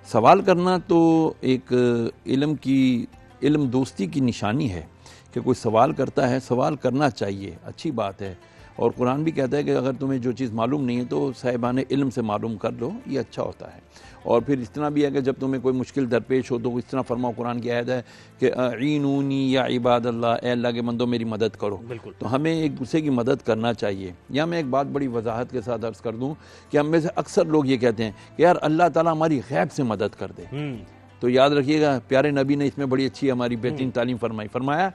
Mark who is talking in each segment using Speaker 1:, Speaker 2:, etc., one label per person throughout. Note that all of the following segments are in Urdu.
Speaker 1: سوال کرنا تو ایک علم دوستی کی نشانی ہے کہ کوئی سوال کرتا ہے، سوال کرنا چاہیے، اچھی بات ہے۔ اور قرآن بھی کہتا ہے کہ اگر تمہیں جو چیز معلوم نہیں ہے تو صاحبان علم سے معلوم کر لو، یہ اچھا ہوتا ہے۔ اور پھر اس طرح بھی ہے کہ جب تمہیں کوئی مشکل درپیش ہو تو اس طرح فرماؤ، قرآن کی آیت ہے کہ اعینونی یا عباد اللہ، اے اللہ کے بندوں میری مدد کرو۔ تو ہمیں ایک دوسرے کی مدد کرنا چاہیے۔ یا میں ایک بات بڑی وضاحت کے ساتھ عرض کر دوں کہ ہم میں سے اکثر لوگ یہ کہتے ہیں کہ یار اللہ تعالیٰ ہماری غیب سے مدد کر دے۔ تو یاد رکھیے گا پیارے نبی نے اس میں بڑی اچھی ہماری بہترین تعلیم فرمایا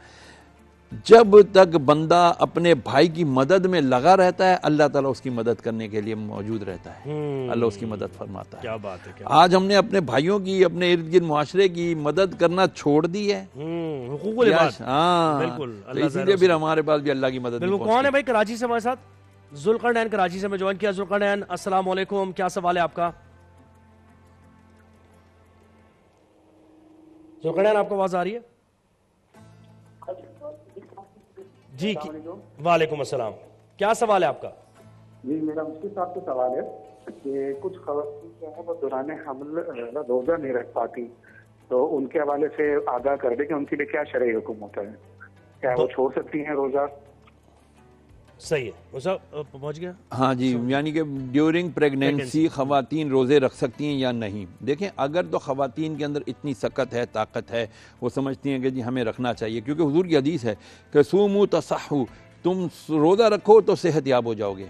Speaker 1: جب تک بندہ اپنے بھائی کی مدد میں لگا رہتا ہے اللہ تعالیٰ اس کی مدد کرنے کے لیے موجود رہتا ہے، اللہ اس کی مدد فرماتا ہے۔
Speaker 2: کیا بات ہے،
Speaker 1: آج ہم نے اپنے بھائیوں کی، اپنے ارد گرد معاشرے کی مدد کرنا چھوڑ دی ہے،
Speaker 2: حقوق العباد۔
Speaker 1: ہاں
Speaker 2: بالکل،
Speaker 1: اسی لیے پھر ہمارے پاس بھی اللہ کی مدد نہیں
Speaker 2: بالکل۔ کون ہے بھائی کراچی سے ہمارے ساتھ؟ ذوالقرنین کراچی سے میں جوائن کیا۔ ذوالقرنین السلام علیکم، کیا سوال ہے آپ کا؟ ذوالقرنین آپ کو آواز آ رہی ہے؟ جی وعلیکم السلام، کیا سوال ہے آپ کا؟
Speaker 3: جی میرا مفتی صاحب سے سوال ہے کہ کچھ خواتین جو ہے وہ دوران حمل روزہ نہیں رکھ پاتی، تو ان کے حوالے سے آگاہ کر دے کہ ان کے لیے کیا شرعی حکم ہوتا ہے، کیا وہ چھوڑ سکتی ہیں روزہ؟
Speaker 2: صحیح ہے پہنچ گیا۔
Speaker 1: ہاں جی، یعنی کہ ڈیورنگ پریگنینسی خواتین روزے رکھ سکتی ہیں یا نہیں؟ دیکھیں اگر تو خواتین کے اندر اتنی سکت ہے، طاقت ہے، وہ سمجھتی ہیں کہ جی ہمیں رکھنا چاہیے، کیونکہ حضور کی حدیث ہے کہ سومو تصحو، تم روزہ رکھو تو صحت یاب ہو جاؤ گے۔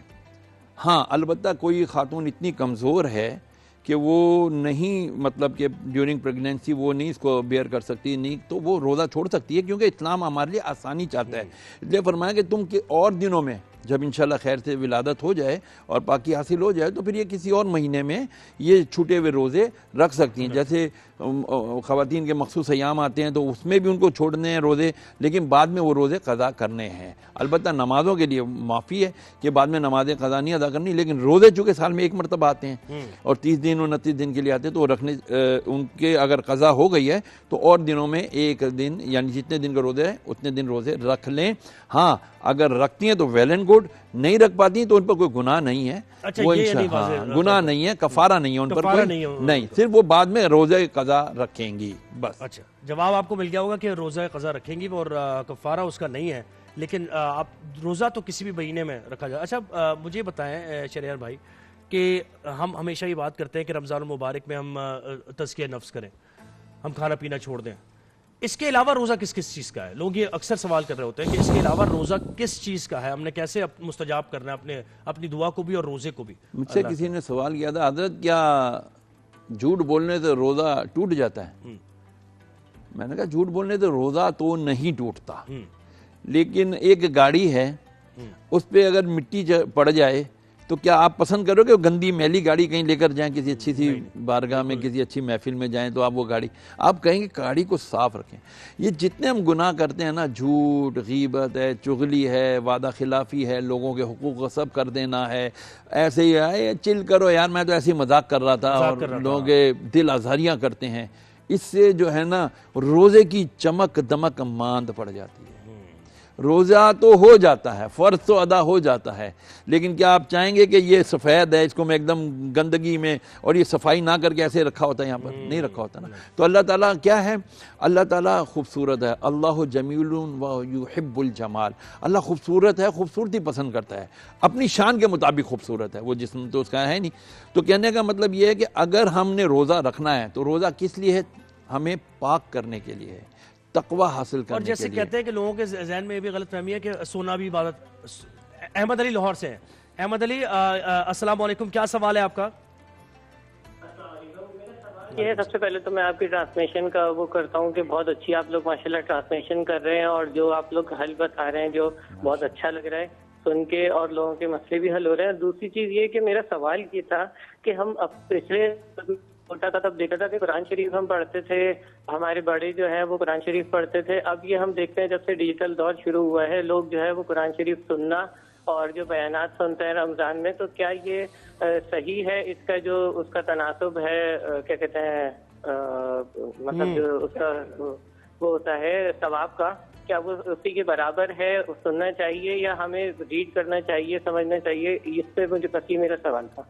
Speaker 1: ہاں البتہ کوئی خاتون اتنی کمزور ہے کہ وہ نہیں، مطلب کہ ڈیورنگ پریگنینسی وہ نہیں اس کو بیئر کر سکتی، نہیں تو وہ روزہ چھوڑ سکتی ہے، کیونکہ اسلام ہمارے لیے آسانی چاہتا ہے۔ اس لیے فرمایا کہ تم کے اور دنوں میں جب انشاءاللہ خیر سے ولادت ہو جائے اور پاکی حاصل ہو جائے تو پھر یہ کسی اور مہینے میں یہ چھوٹے ہوئے روزے رکھ سکتی ہیں۔ جیسے خواتین کے مخصوص ایام آتے ہیں تو اس میں بھی ان کو چھوڑنے ہیں روزے، لیکن بعد میں وہ روزے قضا کرنے ہیں۔ البتہ نمازوں کے لیے معافی ہے کہ بعد میں نمازیں قضا نہیں ادا کرنی، لیکن روزے چونکہ سال میں ایک مرتبہ آتے ہیں اور 30 دن 29 دن کے لیے آتے ہیں تو وہ رکھنے، ان کے اگر قضا ہو گئی ہے تو اور دنوں میں ایک دن، یعنی جتنے دن کا روزے ہیں اتنے دن روزے رکھ لیں۔ ہاں اگر رکھتی ہیں تو ویل اینڈ گڈ، نہیں رکھ پاتی تو ان پر کوئی گناہ نہیں ہے، وہ گناہ نہیں ہے، کفارہ نہیں ہے ان پر کوئی نہیں، صرف وہ بعد میں روزہ قضا رکھیں گی بس۔
Speaker 2: اچھا، جواب آپ کو مل گیا ہوگا کہ روزہ قضا رکھیں گی اور کفارہ اس کا نہیں ہے، لیکن آپ روزہ تو کسی بھی مہینے میں رکھا جائے۔ اچھا مجھے بتائیں شریار بھائی کہ ہم ہمیشہ یہ بات کرتے ہیں کہ رمضان المبارک میں ہم تزکیہ نفس کریں، ہم کھانا پینا چھوڑ دیں، اس کے علاوہ روزہ کس چیز کا ہے؟ لوگ یہ اکثر سوال کر رہے ہوتے ہیں کہ اس کے علاوہ روزہ کس چیز کا ہے، ہم نے کیسے مستجاب کرنا ہے اپنی دعا کو بھی اور روزے کو بھی؟
Speaker 1: مجھ سے کسی نے سوال کیا تھا حضرت کیا جھوٹ بولنے سے روزہ ٹوٹ جاتا ہے؟ میں نے کہا جھوٹ بولنے سے روزہ تو نہیں ٹوٹتا، لیکن ایک گاڑی ہے اس پہ اگر مٹی پڑ جائے تو کیا آپ پسند کرو کہ گندی میلی گاڑی کہیں لے کر جائیں، کسی اچھی سی بارگاہ میں، کسی اچھی محفل میں جائیں تو آپ وہ گاڑی، آپ کہیں گے گاڑی کو صاف رکھیں۔ یہ جتنے ہم گناہ کرتے ہیں نا، جھوٹ، غیبت ہے، چغلی ہے، وعدہ خلافی ہے، لوگوں کے حقوق غصب کر دینا ہے، ایسے ہی ہے چل کرو یار میں تو ایسے ہی مذاق کر رہا تھا، اور لوگوں کے دل آزاریاں کرتے ہیں، اس سے جو ہے نا روزے کی چمک دمک ماند پڑ جاتی ہے۔ روزہ تو ہو جاتا ہے، فرض تو ادا ہو جاتا ہے، لیکن کیا آپ چاہیں گے کہ یہ سفید ہے اس کو میں ایک دم گندگی میں اور یہ صفائی نہ کر کے ایسے رکھا ہوتا ہے؟ یہاں پر نہیں رکھا ہوتا نا۔ تو اللہ تعالیٰ کیا ہے؟ اللہ تعالیٰ خوبصورت ہے، اللہ جمیل و یحب الجمال، اللہ خوبصورت ہے، خوبصورتی پسند کرتا ہے، اپنی شان کے مطابق خوبصورت ہے، وہ جسم تو اس کا ہے نہیں۔ تو کہنے کا مطلب یہ ہے کہ اگر ہم نے روزہ رکھنا ہے تو روزہ کس لیے ہے؟ ہمیں پاک کرنے کے لیے ہے، تقوی حاصل کرنے کے لیے۔
Speaker 2: اور جیسے کہتے ہیں کہ لوگوں کے ذہن میں یہ بھی غلط فہمی ہے کہ سونا بھی عبادت۔ احمد علی لاہور سے ہیں۔ احمد علی السلام علیکم، کیا سوال ہے آپ کا؟
Speaker 4: یہ سب سے پہلے تو میں آپ کی ٹرانسمیشن کا وہ کرتا ہوں کہ بہت اچھی آپ لوگ ماشاءاللہ ٹرانسمیشن کر رہے ہیں، اور جو آپ لوگ حل بتا رہے ہیں جو بہت اچھا لگ رہا ہے سن کے، اور لوگوں کے مسئلے بھی حل ہو رہے ہیں۔ دوسری چیز یہ کہ میرا سوال یہ تھا کہ ہم پچھلے چھوٹا تھا تب دیکھا تھا کہ قرآن شریف ہم پڑھتے تھے، ہمارے بڑے جو ہے وہ قرآن شریف پڑھتے تھے۔ اب یہ ہم دیکھتے ہیں جب سے ڈیجیٹل دور شروع ہوا ہے لوگ جو ہے وہ قرآن شریف سننا اور جو بیانات سنتے ہیں رمضان میں، تو کیا یہ صحیح ہے؟ اس کا جو اس کا تناسب ہے، کیا کہتے ہیں، مطلب جو اس کا وہ ہوتا ہے ثواب کا، کیا وہ اسی کے برابر ہے؟ سننا چاہیے یا ہمیں ریڈ کرنا چاہیے، سمجھنا چاہیے؟ اس پہ مجھے بس یہ میرا سوال تھا۔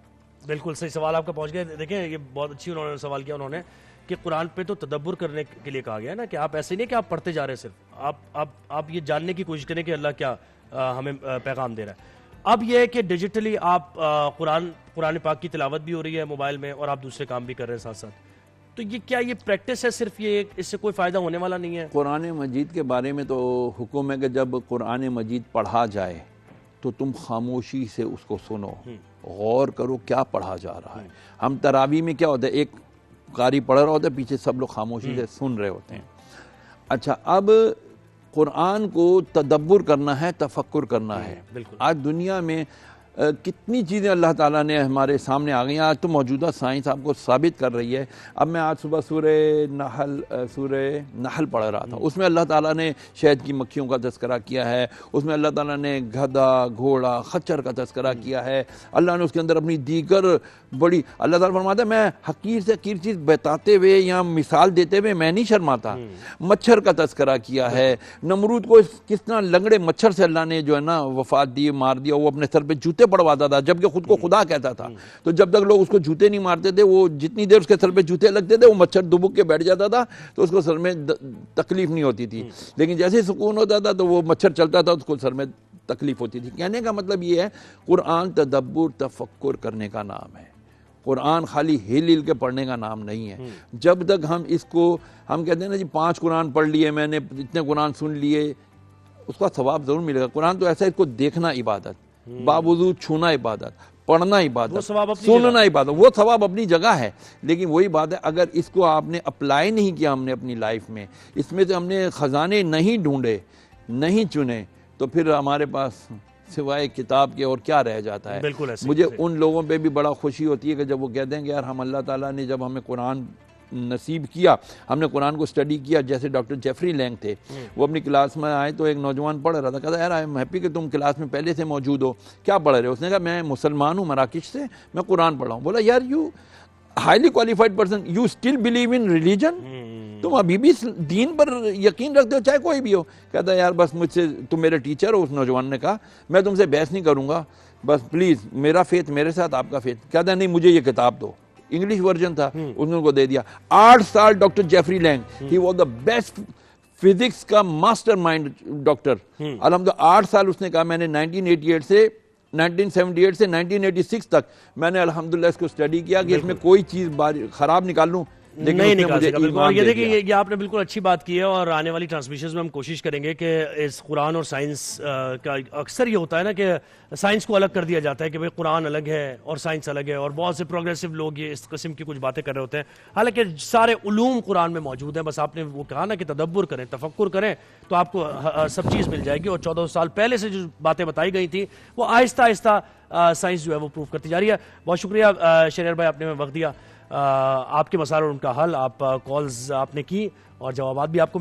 Speaker 2: بالکل صحیح سوال آپ کا پہنچ گیا. دیکھیں یہ بہت اچھی انہوں نے سوال کیا انہوں نے کہ قرآن پہ تو تدبر کرنے کے لیے کہا گیا ہے نا, کہ آپ ایسے نہیں کہ آپ پڑھتے جا رہے ہیں, صرف آپ یہ جاننے کی کوشش کریں کہ اللہ کیا ہمیں پیغام دے رہا ہے. اب یہ ہے کہ ڈیجیٹلی آپ قرآن پاک کی تلاوت بھی ہو رہی ہے موبائل میں, اور آپ دوسرے کام بھی کر رہے ہیں ساتھ ساتھ, تو یہ کیا یہ پریکٹس ہے صرف, یہ اس سے کوئی فائدہ ہونے والا نہیں ہے؟
Speaker 1: قرآن مجید کے بارے میں تو حکم ہے کہ جب قرآن مجید پڑھا جائے تو تم خاموشی سے اس کو سنو, غور کرو کیا پڑھا جا رہا ہے. ہم تراویح میں کیا ہوتا ہے, ایک قاری پڑھ رہا ہوتا ہے, پیچھے سب لوگ خاموشی سے سن رہے ہوتے ہیں. اچھا, اب قرآن کو تدبر کرنا ہے, تفکر کرنا ہے. آج دنیا میں کتنی چیزیں اللہ تعالیٰ نے ہمارے سامنے آ گئی ہیں. آج تو موجودہ سائنس آپ کو ثابت کر رہی ہے. اب میں آج صبح سورہ نحل پڑھ رہا تھا, اس میں اللہ تعالیٰ نے شہد کی مکھیوں کا تذکرہ کیا ہے, اس میں اللہ تعالیٰ نے گدھا, گھوڑا, خچر کا تذکرہ کیا ہے. اللہ نے اس کے اندر اپنی دیگر بڑی, اللہ تعالیٰ فرماتا ہے میں حقیر سے حقیر چیز بتاتے ہوئے یا مثال دیتے ہوئے میں نہیں شرماتا. مچھر کا تذکرہ کیا ہے, نمرود کو کس طرح لنگڑے مچھر سے اللہ نے جو ہے نا وفات دی, مار دیا. وہ اپنے سر پہ جوتے پڑواتا تھا جبکہ خود کو خدا کہتا تھا. تو جب تک لوگ اس کو جوتے نہیں مارتے تھے, وہ جتنی دیر اس کے سر پہ جوتے لگتے تھے وہ مچھر دبک کے بیٹھ جاتا تھا, تو اس کو سر میں تکلیف نہیں ہوتی تھی. لیکن جیسے سکون ہوتا تھا تو وہ مچھر چلتا تھا, اس کو سر میں تکلیف ہوتی تھی. کہنے کا مطلب یہ ہے قرآن تدبر تفکر کرنے کا نام ہے. قرآن خالی ہل ہل کے پڑھنے کا نام نہیں ہے. جب تک ہم اس کو, ہم کہتے ہیں نا جی 5 قرآن پڑھ لیے میں نے, اتنے قرآن سن لیے, اس کا ثواب ضرور ملے گا. قرآن تو ایسا ہے, اس کو دیکھنا عبادت, باوضو چھونا عبادت, پڑھنا عبادت, سننا عبادت, وہ ثواب اپنی جگہ ہے. لیکن وہی بات ہے, اگر اس کو آپ نے اپلائی نہیں کیا ہم نے اپنی لائف میں, اس میں سے ہم نے خزانے نہیں ڈھونڈے, نہیں چنے, تو پھر ہمارے پاس سوائے کتاب کے اور کیا رہ جاتا ہے. مجھے ان لوگوں پہ بھی بڑا خوشی ہوتی ہے کہ جب وہ کہتے ہیں کہ یار ہم, اللہ تعالیٰ نے جب ہمیں قرآن نصیب کیا, ہم نے قرآن کو اسٹڈی کیا. جیسے ڈاکٹر جیفری لینگ تھے, وہ اپنی کلاس میں آئے تو ایک نوجوان پڑھ رہا تھا, کہتا یار آئی ایم ہیپی کہ تم کلاس میں پہلے سے موجود ہو, کیا پڑھ رہے ہو؟ اس نے کہا میں مسلمان ہوں مراکش سے, میں قرآن پڑھ رہا ہوں. بولا یار you highly qualified person, you still believe in religion, تم ابھی بھی دین پر یقین رکھتے ہو چاہے کوئی بھی ہو. کہتا ہے یار بس مجھ سے, تم میرے ٹیچر ہو. اس نوجوان نے کہا میں تم سے بحث نہیں کروں گا, بس پلیز میرا فیتھ میرے ساتھ, آپ کا فیتھ. کہتا ہے نہیں مجھے یہ کتاب دو. انگلش ورژن تھا, اس نے ان کو دے دیا. 8 سال doctor Jeffrey Lang, he was the best physics کا ماسٹر مائنڈ ڈاکٹر. الحمدللہ 8 سال اس نے کہا میں نے 1978 سے 1986 تک میں نے الحمدللہ اس کو اسٹڈی کیا کہ اس میں کوئی چیز خراب نکال لوں, لیکن
Speaker 2: نہیں نکال سکا. بالکل, یہ دیکھیں یہ آپ نے بالکل اچھی بات کی ہے, اور آنے والی ٹرانسمیشنز میں ہم کوشش کریں گے کہ اس قرآن اور سائنس کا اکثر یہ ہوتا ہے نا کہ سائنس کو الگ کر دیا جاتا ہے کہ بھئی قرآن الگ ہے اور سائنس الگ ہے, اور بہت سے پروگریسو لوگ یہ اس قسم کی کچھ باتیں کر رہے ہوتے ہیں. حالانکہ سارے علوم قرآن میں موجود ہیں, بس آپ نے وہ کہا نا کہ تدبر کریں, تفکر کریں, تو آپ کو سب چیز مل جائے گی. اور 14 سال پہلے سے جو باتیں بتائی گئی تھیں وہ آہستہ آہستہ سائنس جو ہے وہ پروف کرتی جا رہی ہے. بہت شکریہ شہریار بھائی, آپ نے وقت دیا. آپ کے مسائل اور ان کا حل, آپ کالز آپ نے کی اور جوابات بھی آپ کو ملے.